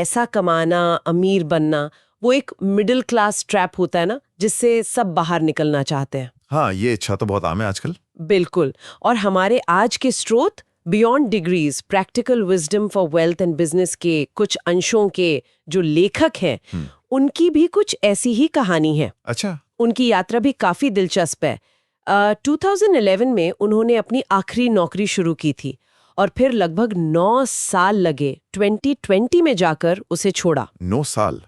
ऐसा कमाना, अमीर बनना, वो एक मिडिल क्लास ट्रैप होता है ना, जिससे सब बाहर निकलना चाहते हैं। हाँ, ये इच्छा तो बहुत आम है आजकल। बिल्कुल। और हमारे आज के स्रोत beyond degrees, practical wisdom for wealth and business के कुछ अंशों के जो लेखक हैं, उनकी भी कुछ ऐसी ही कहानी है। अच्छा। उनकी यात्रा भी काफी दिलचस्प है। 2011 में उन्होंने अपनी आखिरी नौकरी शुरू की थी और फिर लगभग 9 साल लगे 2020 में जाकर उसे छोड़ा। 9 साल?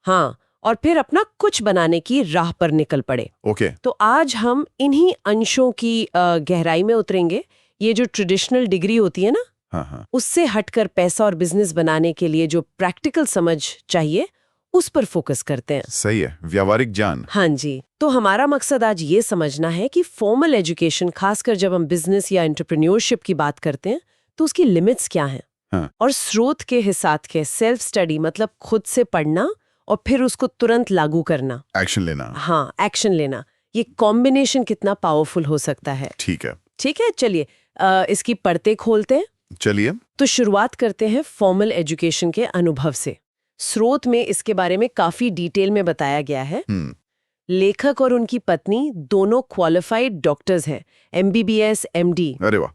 हाँ। और फिर अपना कुछ बनाने की राह पर निकल पड़े। ओके। तो आज हम इन्हीं अंशों की गहराई में उतरेंगे। ये जो ट्रेडिशनल डिग्री होती है ना, हाँ। उससे हटकर पैसा और बिजनेस बनाने के लिए जो प्रैक्टिकल समझ चाहिए, उस पर फोकस करते हैं। सही है, व्यावहारिक ज्ञान। हाँ जी। तो हमारा मकसद आज ये समझना है कि फॉर्मल एजुकेशन, खासकर जब हम बिजनेस या एंटरप्रेन्योरशिप की बात करते हैं, तो उसकी लिमिट्स क्या हैं। हाँ। और स्रोत के हिसाब के सेल्फ स्टडी, मतलब खुद से पढ़ना और फिर उसको तुरंत लागू करना, एक्शन लेना। हाँ, एक्शन लेना, ये कॉम्बिनेशन कितना पावरफुल हो सकता है। ठीक है। ठीक है, चलिए इसकी परतें खोलते हैं। चलिए। तो शुरुआत करते हैं फॉर्मल एजुकेशन के अनुभव से। स्रोत में इसके बारे में काफी डिटेल में बताया गया है। लेखक और उनकी पत्नी दोनों क्वालिफाइड डॉक्टर्स हैं, MBBS, MD। अरे वाह,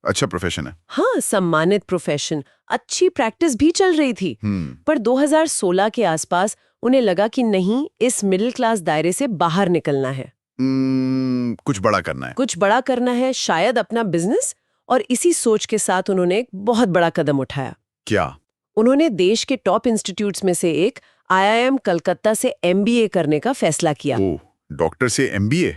अच्छा प्रोफेशन है। हाँ, सम्मानित प्रोफेशन, अच्छी प्रैक्टिस भी चल रही थी। पर 2016 के आसपास उन्हें लगा कि नहीं, इस मिडिल क्लास दायरे से बाहर निकलना है। कुछ बड़ा करना है। कुछ बड़ा करना है, शायद अपना बिजनेस। और इसी सोच के साथ उन्होंने एक बहुत बड़ा कदम उठाया। क्या? उन्होंने देश के टॉप इंस्टीट्यूट्स में से एक IIM कलकत्ता से MBA करने का फैसला किया। ओह, डॉक्टर से MBA,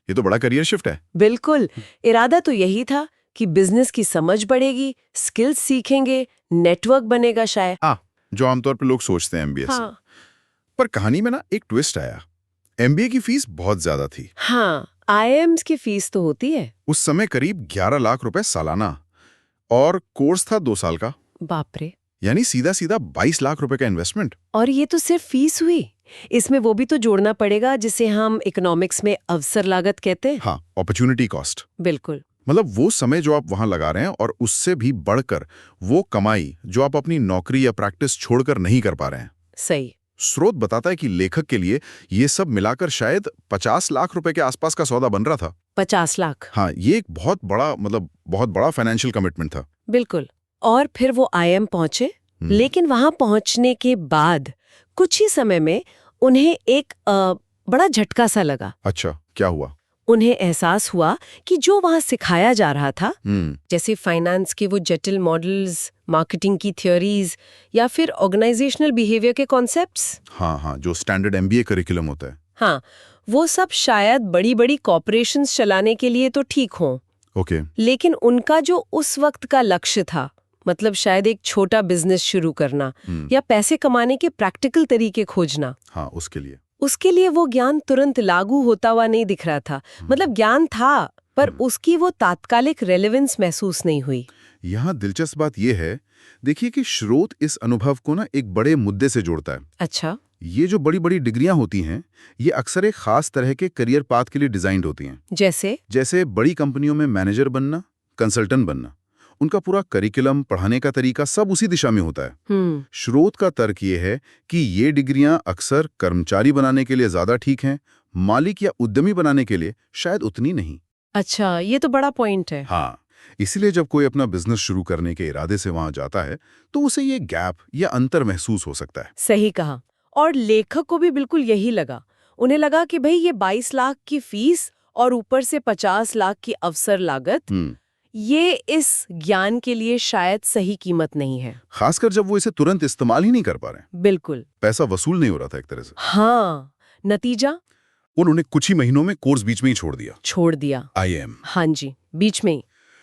ये तो बड़ा करियर शिफ्ट है। बिल्कुल। इरादा तो यही था कि बिजनेस की समझ बढ़ेगी, स्किल्स सीखेंगे, नेटवर्क बनेगा शायद। जो आमतौर पर लोग सोचते हैं MBA से। पर कहानी में ना एक ट्विस्ट आया। MBA की फीस बहुत ज्यादा थी। हाँ, IIMs की फीस तो होती है। उस समय करीब 11 लाख रुपए सालाना, और कोर्स था 2 साल का। बाप रे। यानी सीधा सीधा 22 लाख रुपए का इन्वेस्टमेंट। और ये तो सिर्फ फीस हुई, इसमें वो भी तो जोड़ना पड़ेगा जिसे हम इकोनॉमिक्स में अवसर लागत कहते हैं। हाँ, अपॉर्चुनिटी कॉस्ट। बिल्कुल। मतलब वो समय जो आप वहां लगा रहे हैं और उससे भी बढ़कर वो कमाई जो आप अपनी नौकरी या प्रैक्टिस छोड़कर नहीं कर पा रहे हैं। सही। स्रोत बताता है कि लेखक के लिए ये सब मिलाकर शायद 50 लाख रुपए के आसपास का सौदा बन रहा था। 50 लाख? हाँ, ये एक बहुत बड़ा फाइनेंशियल कमिटमेंट था। बिल्कुल। और फिर वो IIM पहुंचे, लेकिन वहां पहुंचने के बाद कुछ ही समय में उन्हें एक बड़ा झटका सा लगा। अच्छा, क्या हुआ? उन्हें एहसास हुआ कि जो वहां सिखाया जा रहा था, जैसे फाइनेंस के वो जटिल मॉडल्स, मार्केटिंग की थ्योरीज या फिर ऑर्गेनाइजेशनल बिहेवियर के कॉन्सेप्ट्स, हाँ, जो स्टैंडर्ड MBA करिकुलम होता है, हाँ, वो सब शायद बड़ी बड़ी कॉर्पोरेशंस चलाने के लिए तो ठीक हों। ओके। लेकिन उनका जो उस वक्त का लक्ष्य था, मतलब शायद एक छोटा बिजनेस शुरू करना या पैसे कमाने के प्रैक्टिकल तरीके खोजना, हाँ, उसके लिए वो ज्ञान तुरंत लागू होता हुआ नहीं दिख रहा था। मतलब ज्ञान था, पर उसकी वो तात्कालिक रेलेवेंस महसूस नहीं हुई। यहाँ दिलचस्प बात यह है, देखिए कि स्रोत इस अनुभव को ना एक बड़े मुद्दे से जोड़ता है। अच्छा। ये जो बड़ी बड़ी डिग्रियां होती हैं, ये अक्सर एक खास तरह के करियर पाथ के लिए डिजाइंड होती हैं। जैसे बड़ी कंपनियों में मैनेजर बनना, कंसल्टेंट बनना, उनका पूरा करिकुलम, पढ़ाने का तरीका सब उसी दिशा में होता है। स्रोत का तर्क ये है कि ये डिग्रियां अक्सर कर्मचारी बनाने के लिए ज्यादा ठीक हैं, मालिक या उद्यमी बनाने के लिए शायद उतनी नहीं। अच्छा, ये तो बड़ा पॉइंट है। हाँ, इसीलिए जब कोई अपना बिजनेस शुरू करने के इरादे से वहां जाता है तो उसे ये गैप या अंतर महसूस हो सकता है। सही कहा। और लेखक को भी बिल्कुल यही लगा। उन्हें लगा कि भाई ये 22 लाख की फीस और ऊपर से 50 लाख की अवसर लागत, ये इस ज्ञान के लिए शायद सही कीमत नहीं है। खासकर जब वो इसे तुरंत इस्तेमाल ही नहीं कर पा रहे। बिल्कुल। पैसा वसूल नहीं हो रहा था एक तरह से। हाँ, नतीजा? उन्होंने कुछ ही महीनों में कोर्स बीच में ही छोड़ दिया। IIM। हाँ जी, बीच में ही।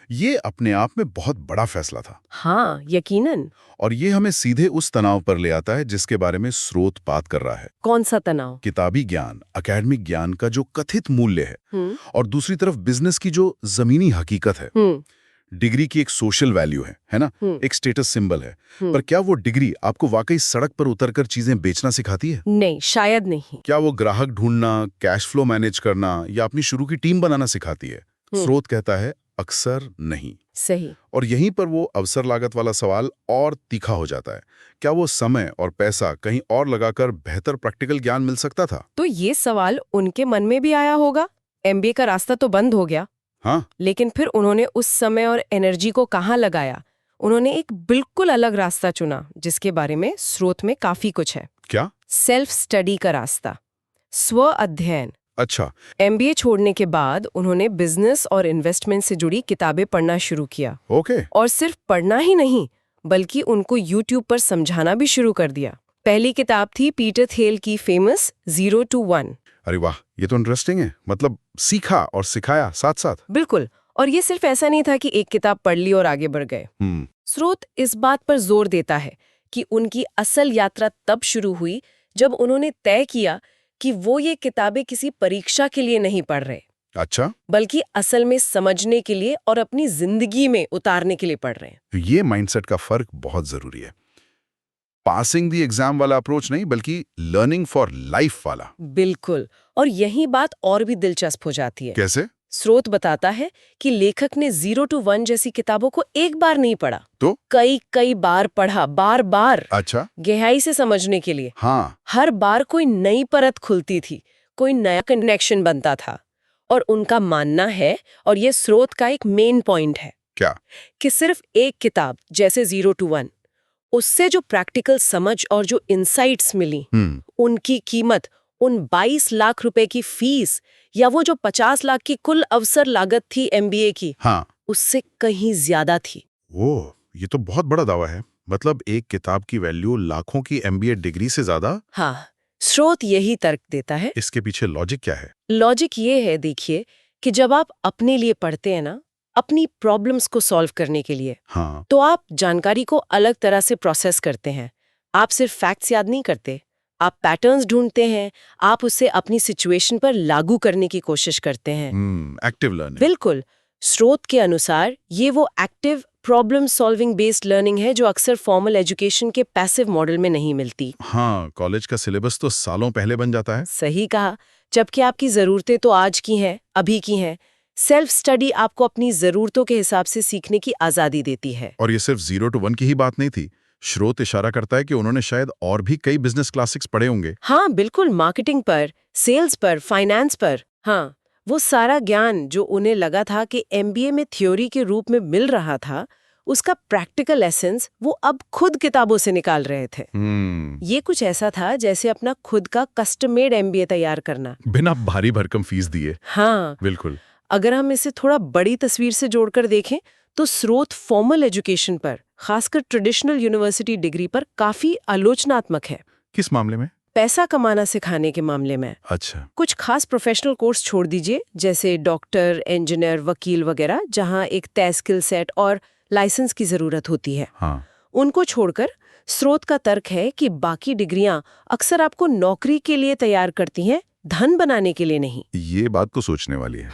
ये अपने आप में बहुत बड़ा फैसला था। हाँ, यकीनन। और ये हमें सीधे उस तनाव पर ले आता है जिसके बारे में स्रोत बात कर रहा है। कौन सा तनाव? किताबी ज्ञान, एकेडमिक ज्ञान का जो कथित मूल्य है, और दूसरी तरफ बिजनेस की जो जमीनी हकीकत है। डिग्री की एक सोशल वैल्यू है ना, एक स्टेटस सिंबल है। पर क्या वो डिग्री आपको वाकई सड़क पर उतरकर चीजें बेचना सिखाती है? नहीं, शायद नहीं। क्या वो ग्राहक ढूंढना, कैश फ्लो मैनेज करना या अपनी शुरू की टीम बनाना सिखाती है? स्रोत कहता है अक्सर नहीं। सही। और यहीं पर वो अवसर लागत वाला सवाल और तीखा हो जाता है। क्या वो समय और पैसा कहीं और लगाकर बेहतर प्रैक्टिकल ज्ञान मिल सकता था? तो ये सवाल उनके मन में भी आया होगा। एमबीए का रास्ता तो बंद हो गया। हाँ। लेकिन फिर उन्होंने उस समय और एनर्जी को कहाँ लगाया? उन्होंने एक बिल्कुल अलग रास्ता चुना, जिसके बारे में स्रोत में काफी कुछ है। क्या? सेल्फ स्टडी का रास्ता, स्व अध्ययन। अच्छा। एमबीए छोड़ने के बाद उन्होंने बिजनेस और इन्वेस्टमेंट से जुड़ी किताबें पढ़ना शुरू किया। ओके। और सिर्फ पढ़ना ही नहीं, बल्कि उनको यूट्यूब पर समझाना भी शुरू कर दिया। पहली किताब थी पीटर थियल की फेमस 0 to 1। अरे वाह, ये तो इंटरेस्टिंग है। मतलब सीखा और सिखाया साथ साथ। बिल्कुल। और ये सिर्फ ऐसा नहीं था कि एक किताब पढ़ ली और आगे बढ़ गए। स्रोत इस बात पर जोर देता है कि उनकी असल यात्रा तब शुरू हुई जब उन्होंने तय किया कि वो ये किताबें किसी परीक्षा के लिए नहीं पढ़ रहे। अच्छा। बल्कि असल में समझने के लिए और अपनी जिंदगी में उतारने के लिए पढ़ रहे हैं। ये माइंडसेट का फर्क बहुत जरूरी है। पासिंग दी एग्जाम वाला अप्रोच नहीं, बल्कि लर्निंग फॉर लाइफ वाला। बिल्कुल। और यही बात और भी दिलचस्प हो जाती है। कैसे? स्रोत बताता है कि लेखक ने 0 to 1 जैसी किताबों को एक बार नहीं पढ़ा, तो कई बार पढ़ा, बार बार। अच्छा। गहराई से समझने के लिए। हाँ। हर बार कोई नई परत खुलती थी, कोई नया कनेक्शन बनता था। और उनका मानना है, और ये स्रोत का एक मेन पॉइंट है, क्या? कि सिर्फ एक किताब जैसे 0 to 1, उससे जो प्रैक्टिकल समझ और जो इंसाइट्स मिली, उनकी कीमत उन 22 लाख रुपए की फीस या वो जो 50 लाख की कुल अवसर लागत थी एमबीए की, हाँ, उससे कहीं ज्यादा थी। वो ये तो बहुत बड़ा दावा है। मतलब एक किताब की वैल्यू लाखों की एमबीए डिग्री से ज्यादा। हाँ, स्रोत यही तर्क देता है। इसके पीछे लॉजिक क्या है? लॉजिक ये है, देखिए, कि जब आप अपने लिए पढ़ते हैं ना, अपनी प्रॉब्लम्स को सॉल्व करने के लिए, हाँ। तो आप जानकारी को अलग तरह से प्रोसेस करते हैं। आप सिर्फ फैक्ट्स याद नहीं करते, आप पैटर्न्स ढूंढते हैं, आप उसे अपनी सिचुएशन पर लागू करने की कोशिश करते हैं। Active learning. बिल्कुल। स्रोत के अनुसार ये वो active problem solving based learning है जो अक्सर फॉर्मल एजुकेशन के पैसिव मॉडल में नहीं मिलती। हाँ, कॉलेज का सिलेबस तो सालों पहले बन जाता है। सही कहा। जबकि आपकी जरूरतें तो आज की हैं, अभी की हैं। सेल्फ स्टडी आपको अपनी जरूरतों के हिसाब से सीखने की आजादी देती है। और ये सिर्फ 0 to 1 की ही बात नहीं थी। स्रोत इशारा करता है कि उन्होंने शायद और भी कई बिजनेस क्लासिक्स पढ़े होंगे। हाँ, बिल्कुल। मार्केटिंग पर, सेल्स पर, फाइनेंस पर। हाँ, वो सारा ज्ञान जो उन्हें लगा था कि एमबीए में थ्योरी के रूप में मिल रहा था, उसका प्रैक्टिकल एसेंस वो अब खुद किताबों से निकाल रहे थे। ये कुछ ऐसा था जैसे अपना खुद का कस्टम मेड एमबीए तैयार करना, बिना भारी भरकम फीस दिए। हाँ, बिल्कुल। अगर हम इसे थोड़ा बड़ी तस्वीर से जोड़कर देखें, तो स्रोत फॉर्मल एजुकेशन पर, खासकर ट्रेडिशनल यूनिवर्सिटी डिग्री पर, काफी आलोचनात्मक है। किस मामले में? पैसा कमाना सिखाने के मामले में। अच्छा। कुछ खास प्रोफेशनल कोर्स छोड़ दीजिए, जैसे डॉक्टर, इंजीनियर, वकील वगैरह, जहां एक तय स्किल सेट और लाइसेंस की जरूरत होती है। हाँ। उनको छोड़कर स्रोत का तर्क है कि बाकी डिग्रियां अक्सर आपको नौकरी के लिए तैयार करती हैं, धन बनाने के लिए नहीं। ये बात तो सोचने वाली है।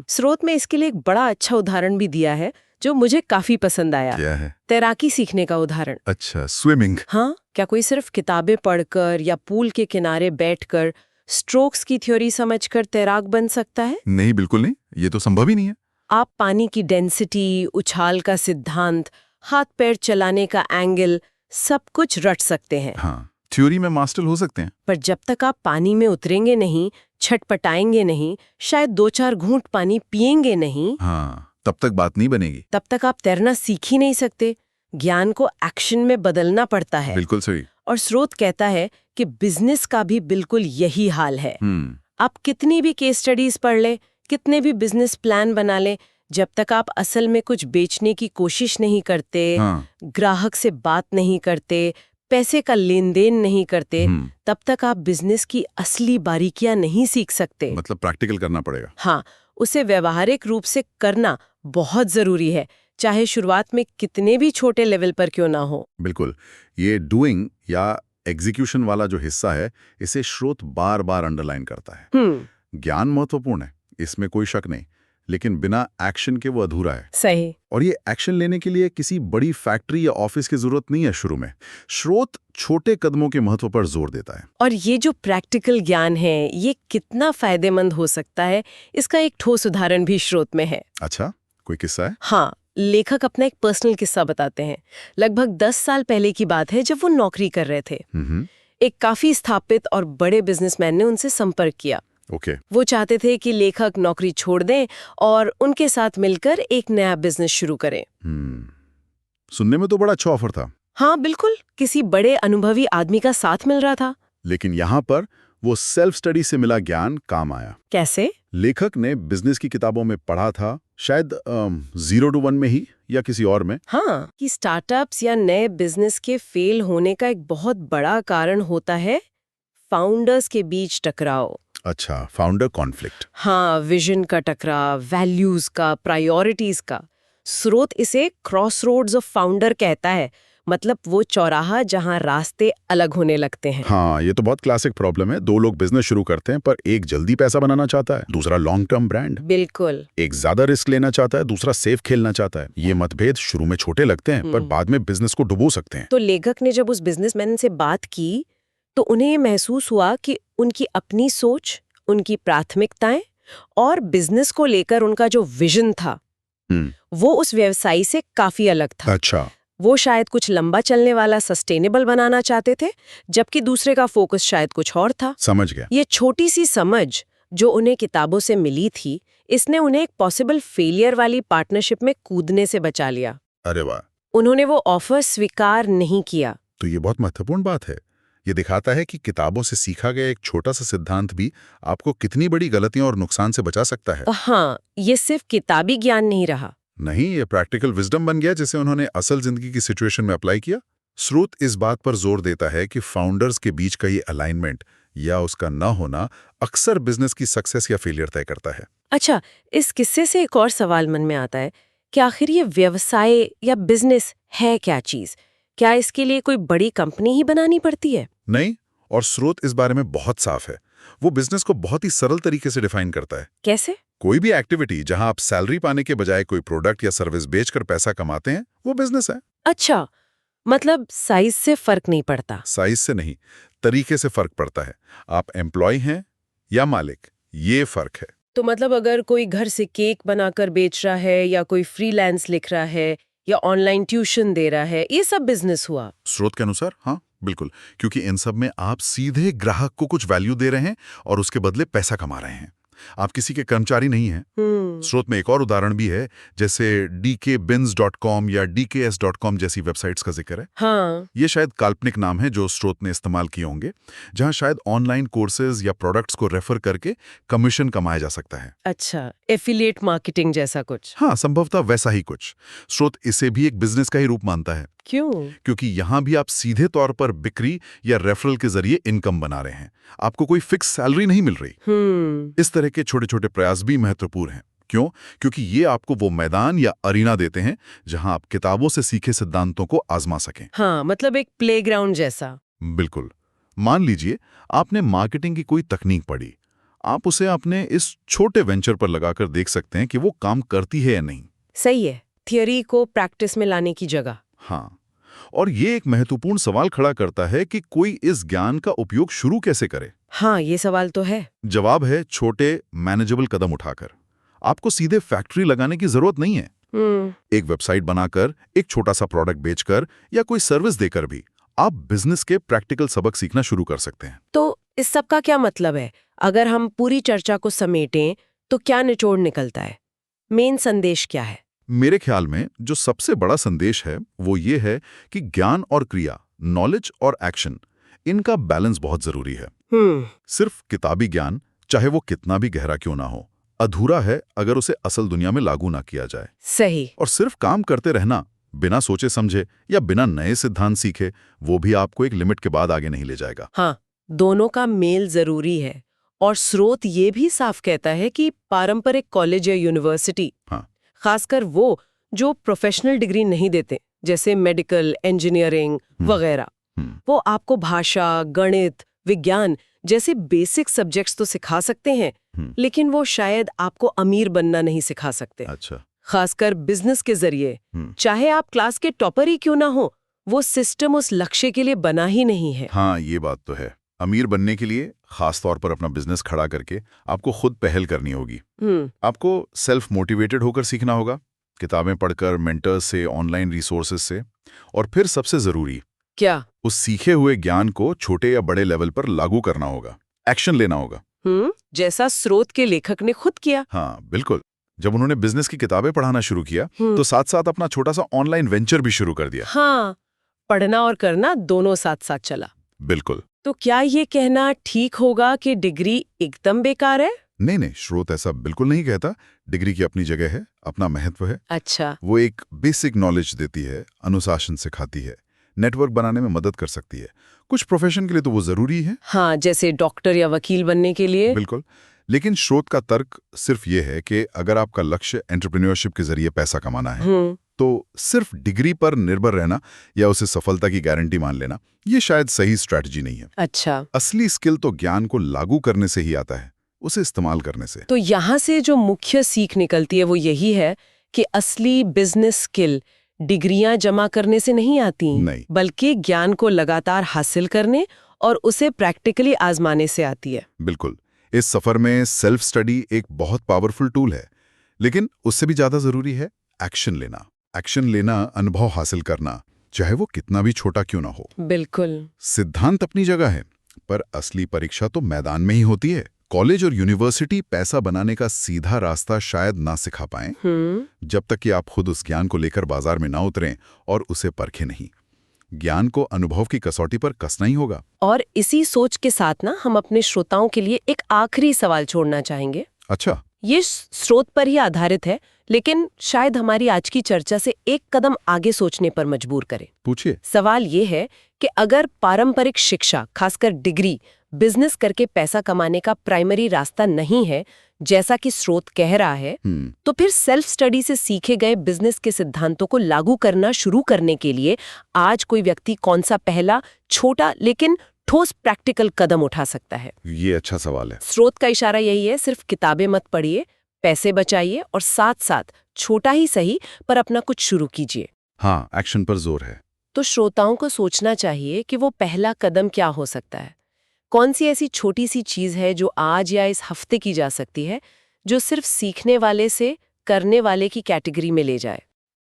स्रोत में इसके लिए एक बड़ा अच्छा उदाहरण भी दिया है जो मुझे काफी पसंद आया। क्या है? तैराकी सीखने का उदाहरण। अच्छा, स्विमिंग। हाँ, क्या कोई सिर्फ किताबें पढ़कर या पूल के किनारे बैठकर स्ट्रोक्स की थ्योरी समझकर तैराक बन सकता है? नहीं, बिल्कुल नहीं। ये तो संभव ही नहीं है। आप पानी की डेंसिटी, उछाल का सिद्धांत, हाथ पैर चलाने का एंगल, सब कुछ रट सकते हैं। हाँ, थ्योरी में मास्टर हो सकते हैं। पर जब तक आप पानी में उतरेंगे नहीं, छटपटाएंगे नहीं, शायद 2-4 घूंट पानी पिएंगे नहीं, हाँ, तब तक बात नहीं बनेगी। तब तक आप तैरना सीख ही नहीं सकते। ज्ञान को एक्शन में बदलना पड़ता है। बिल्कुल सही। और स्रोत कहता है कि बिजनेस का भी बिल्कुल यही हाल है। आप कितनी भी केस स्टडीज पढ़ लें, कितने भी बिजनेस प्लान बना लें, जब तक आप असल में कुछ बेचने की कोशिश नहीं करते, ग्राहक से बात नहीं करते, पैसे का लेन देन नहीं करते, तब तक आप बिजनेस की असली बारीकियां नहीं सीख सकते। मतलब प्रैक्टिकल करना पड़ेगा। हाँ, उसे व्यवहारिक रूप से करना बहुत जरूरी है, चाहे शुरुआत में कितने भी छोटे लेवल पर क्यों ना हो। बिल्कुल। ये डूइंग या एग्जीक्यूशन वाला जो हिस्सा है, इसे स्रोत बार बार अंडरलाइन करता है। ज्ञान महत्वपूर्ण है, इसमें कोई शक नहीं, लेकिन बिना एक्शन के वो अधूरा है। सही। और ये एक्शन लेने के लिए किसी बड़ी फैक्ट्री या ऑफिस की जरूरत नहीं है। शुरू में स्रोत छोटे कदमों के महत्व पर जोर देता है। और ये जो प्रैक्टिकल ज्ञान है, ये कितना फायदेमंद हो सकता है, इसका एक ठोस उदाहरण भी स्रोत में है। अच्छा, कोई किस्सा है? हाँ, लेखक अपना एक पर्सनल किस्सा बताते हैं। लगभग 10 साल पहले की बात है जब वो नौकरी कर रहे थे। एक काफी स्थापित और बड़े बिजनेसमैन ने उनसे संपर्क किया। ओके। वो चाहते थे कि लेखक नौकरी छोड़ दें और उनके साथ मिलकर एक नया बिजनेस शुरू करें। सुनने में तो बड़ा अच्छा ऑफर था। हाँ बिल्कुल, किसी बड़े अनुभवी आदमी का साथ मिल रहा था। लेकिन यहाँ पर वो सेल्फ स्टडी से मिला ज्ञान काम आया। कैसे? लेखक ने बिजनेस की किताबों में पढ़ा था, शायद 0 to 1 में ही या किसी और में। हाँ, कि स्टार्टअप्स या नए बिजनेस के फेल होने का एक बहुत बड़ा कारण होता है फाउंडर्स के बीच टकराव। अच्छा, फाउंडर कॉन्फ्लिक्ट। हाँ, विजन का टकराव, वैल्यूज का, प्रायोरिटीज का। स्रोत इसे क्रॉसरोड्स ऑफ फाउंडर कहता है, मतलब वो चौराहा जहां रास्ते अलग होने लगते हैं। हाँ, ये तो बहुत क्लासिक प्रॉब्लम है। 2 लोग बिजनेस शुरू करते हैं, पर एक जल्दी पैसा बनाना चाहता है, दूसरा लॉन्ग टर्म ब्रांड। बिल्कुल। एक ज्यादा रिस्क लेना चाहता है, दूसरा सेफ खेलना चाहता है। ये मतभेद शुरू में छोटे लगते हैं, पर बाद में बिजनेस को डुबो सकते हैं। तो लेखक ने जब उस बिजनेसमैन से बात की, तो उन्हें ये महसूस हुआ कि उनकी अपनी सोच, उनकी प्राथमिकताएं और बिजनेस को लेकर उनका जो विजन था, वो उस व्यवसायी से काफी अलग था। अच्छा। वो शायद कुछ लंबा चलने वाला सस्टेनेबल बनाना चाहते थे, जबकि दूसरे का फोकस शायद कुछ और था। समझ गया। ये छोटी सी समझ जो उन्हें किताबों से मिली थी, इसने उन्हें एक पॉसिबल फेलियर वाली पार्टनरशिप में कूदने से बचा लिया। अरे वाह। उन्होंने वो ऑफर स्वीकार नहीं किया। तो ये बहुत महत्वपूर्ण बात है। ये दिखाता है कि किताबों से सीखा गया एक छोटा सा सिद्धांत भी आपको कितनी बड़ी गलतियों और नुकसान से बचा सकता है। हाँ, ये सिर्फ किताबी ज्ञान नहीं रहा। नहीं, ये प्रैक्टिकल विजडम बन गया जिसे उन्होंने असल जिंदगी की सिचुएशन में अप्लाई किया। स्रोत इस बात पर जोर देता है कि फाउंडर्स के बीच का ये अलाइनमेंट या उसका न होना अक्सर बिजनेस की सक्सेस या फेलियर तय करता है। अच्छा, इस किस्से से एक और सवाल मन में आता है कि आखिर ये व्यवसाय या बिजनेस है क्या चीज? क्या इसके लिए कोई बड़ी कंपनी ही बनानी पड़ती है? नहीं, और स्रोत इस बारे में बहुत साफ है। वो बिजनेस को बहुत ही सरल तरीके से डिफाइन करता है। कैसे? कोई भी एक्टिविटी जहां आप सैलरी पाने के बजाय कोई प्रोडक्ट या सर्विस बेचकर पैसा कमाते हैं, वो बिजनेस है। अच्छा, मतलब साइज से फर्क नहीं पड़ता। साइज से नहीं, तरीके से फर्क पड़ता है। आप एम्प्लॉय हैं या मालिक, ये फर्क है। तो मतलब अगर कोई घर से केक बनाकर बेच रहा है या कोई फ्रीलांस लिख रहा है या ऑनलाइन ट्यूशन दे रहा है, ये सब बिजनेस हुआ? स्रोत के अनुसार हाँ, बिल्कुल, क्योंकि इन सब में आप सीधे ग्राहक को कुछ वैल्यू दे रहे हैं और उसके बदले पैसा कमा रहे हैं। आप किसी के कर्मचारी नहीं हैं। स्रोत में एक और उदाहरण भी है, जैसे dkbins.com या dks.com जैसी वेबसाइट्स का जिक्र है। हाँ। ये शायद काल्पनिक नाम है जो स्रोत ने इस्तेमाल किए होंगे, जहां शायद ऑनलाइन कोर्सेज या प्रोडक्ट्स को रेफर करके कमीशन कमाया जा सकता है। अच्छा, एफिलिएट मार्केटिंग जैसा कुछ? हाँ, संभवतः वैसा ही कुछ। स्रोत इसे भी एक बिजनेस का ही रूप मानता है। क्यों? क्योंकि यहां भी आप सीधे तौर पर बिक्री या रेफरल के जरिए इनकम बना रहे हैं, आपको कोई फिक्स सैलरी नहीं मिल रही। इस तरह के छोटे छोटे प्रयास भी महत्वपूर्ण हैं। क्यों? क्योंकि ये आपको वो मैदान या अरीना देते हैं जहां आप किताबों से सीखे सिद्धांतों को आजमा सकें। हाँ, मतलब एक प्लेग्राउंड जैसा। बिल्कुल। मान लीजिए आपने मार्केटिंग की कोई तकनीक पढ़ी, आप उसे अपने इस छोटे वेंचर पर लगाकर देख सकते हैं कि वो काम करती है या नहीं। सही है, थियरी को प्रैक्टिस में लाने की जगह। हाँ, और ये एक महत्वपूर्ण सवाल खड़ा करता है कि कोई इस ज्ञान का उपयोग शुरू कैसे करे। हाँ, ये सवाल तो है। जवाब है छोटे मैनेजेबल कदम उठाकर। आपको सीधे फैक्ट्री लगाने की जरूरत नहीं है। एक वेबसाइट बनाकर, एक छोटा सा प्रोडक्ट बेचकर या कोई सर्विस देकर भी आप बिजनेस के प्रैक्टिकल सबक सीखना शुरू कर सकते हैं। तो इस सब का क्या मतलब है? अगर हम पूरी चर्चा को समेटें तो क्या निचोड़ निकलता है? मेन संदेश क्या है? मेरे ख्याल में जो सबसे बड़ा संदेश है वो ये है कि ज्ञान और क्रिया, नॉलेज और एक्शन, इनका बैलेंस बहुत जरूरी है। सिर्फ किताबी ज्ञान, चाहे वो कितना भी गहरा क्यों ना हो, अधूरा है अगर उसे असल दुनिया में लागू ना किया जाए। सही। और सिर्फ काम करते रहना बिना सोचे समझे या बिना नए सिद्धांत सीखे, वो भी आपको एक लिमिट के बाद आगे नहीं ले जाएगा। हाँ, दोनों का मेल जरूरी है। और स्रोत ये भी साफ कहता है कि पारंपरिक कॉलेज या यूनिवर्सिटी, खासकर वो जो प्रोफेशनल डिग्री नहीं देते, जैसे मेडिकल, इंजीनियरिंग वगैरह, वो आपको भाषा, गणित, विज्ञान जैसे बेसिक सब्जेक्ट्स तो सिखा सकते हैं, लेकिन वो शायद आपको अमीर बनना नहीं सिखा सकते। अच्छा। खासकर बिजनेस के जरिए, चाहे आप क्लास के टॉपर ही क्यों ना हो, वो सिस्टम उस लक्ष्य के लिए बना ही नहीं है। हाँ, ये बात तो है। अमीर बनने के लिए खास तौर पर अपना बिजनेस खड़ा करके आपको खुद पहल करनी होगी। आपको सेल्फ मोटिवेटेड होकर सीखना होगा, किताबें पढ़कर, मेंटर्स से, ऑनलाइन रिसोर्सेज से, और फिर सबसे जरूरी, क्या? उस सीखे हुए ज्ञान को छोटे या बड़े लेवल पर लागू करना होगा, एक्शन लेना होगा। जैसा स्रोत के लेखक ने खुद किया। हाँ, बिल्कुल। जब उन्होंने बिजनेस की किताबें पढ़ाना शुरू किया तो साथ साथ अपना छोटा सा ऑनलाइन वेंचर भी शुरू कर दिया। हाँ, पढ़ना और करना दोनों साथ साथ चला। बिल्कुल। तो क्या ये कहना ठीक होगा कि डिग्री एकदम बेकार है? नहीं नहीं, स्रोत ऐसा बिल्कुल नहीं कहता। डिग्री की अपनी जगह है, अपना महत्व है। अच्छा। वो एक बेसिक नॉलेज देती है, अनुशासन सिखाती है, नेटवर्क बनाने में मदद कर सकती है। कुछ प्रोफेशन के लिए तो वो जरूरी है। हाँ, जैसे डॉक्टर या वकील बनने के लिए। बिल्कुल। लेकिन स्रोत का तर्क सिर्फ ये है कि अगर आपका लक्ष्य एंटरप्रेन्योरशिप के जरिए पैसा कमाना है तो सिर्फ डिग्री पर निर्भर रहना या उसे सफलता की गारंटी मान लेना, ये शायद सही स्ट्रैटेजी नहीं है। अच्छा। असली स्किल तो ज्ञान को लागू करने से ही आता है, उसे इस्तेमाल करने से। तो यहाँ से जो मुख्य सीख निकलती है वो यही है कि असली बिजनेस स्किल डिग्रियां जमा करने से नहीं आती, नहीं, बल्कि ज्ञान को लगातार हासिल करने और उसे प्रैक्टिकली आजमाने से आती है। बिल्कुल। इस सफर में सेल्फ स्टडी एक बहुत पावरफुल टूल है, लेकिन उससे भी ज्यादा जरूरी है एक्शन लेना। एक्शन लेना, अनुभव हासिल करना, चाहे वो कितना भी छोटा क्यों ना हो। बिल्कुल। सिद्धांत अपनी जगह है, पर असली परीक्षा तो मैदान में ही होती है। कॉलेज और यूनिवर्सिटी पैसा बनाने का सीधा रास्ता शायद ना सिखा पाएं, जब तक कि आप खुद उस ज्ञान को लेकर बाजार में ना उतरें और उसे परखें नहीं। ज्ञान को अनुभव की कसौटी पर कसना ही होगा। और इसी सोच के साथ ना हम अपने श्रोताओं के लिए एक आखिरी सवाल छोड़ना चाहेंगे। अच्छा। ये स्रोत पर ही आधारित है, लेकिन शायद हमारी आज की चर्चा से एक कदम आगे सोचने पर मजबूर करे। पूछिए। सवाल ये है कि अगर पारंपरिक शिक्षा, खासकर डिग्री, बिजनेस करके पैसा कमाने का प्राइमरी रास्ता नहीं है, जैसा कि स्रोत कह रहा है, तो फिर सेल्फ स्टडी से सीखे गए बिजनेस के सिद्धांतों को लागू करना शुरू करने के लिए आज कोई व्यक्ति कौन सा पहला, छोटा लेकिन ठोस प्रैक्टिकल कदम उठा सकता है? ये अच्छा सवाल है। स्रोत का इशारा यही है, सिर्फ किताबें मत पढ़िए, पैसे बचाइए और साथ साथ छोटा ही सही पर अपना कुछ शुरू कीजिए। हाँ, एक्शन पर जोर है। तो श्रोताओं को सोचना चाहिए कि वो पहला कदम क्या हो सकता है। कौन सी ऐसी छोटी सी चीज है जो आज या इस हफ्ते की जा सकती है, जो सिर्फ सीखने वाले से करने वाले की कैटेगरी में ले जाए।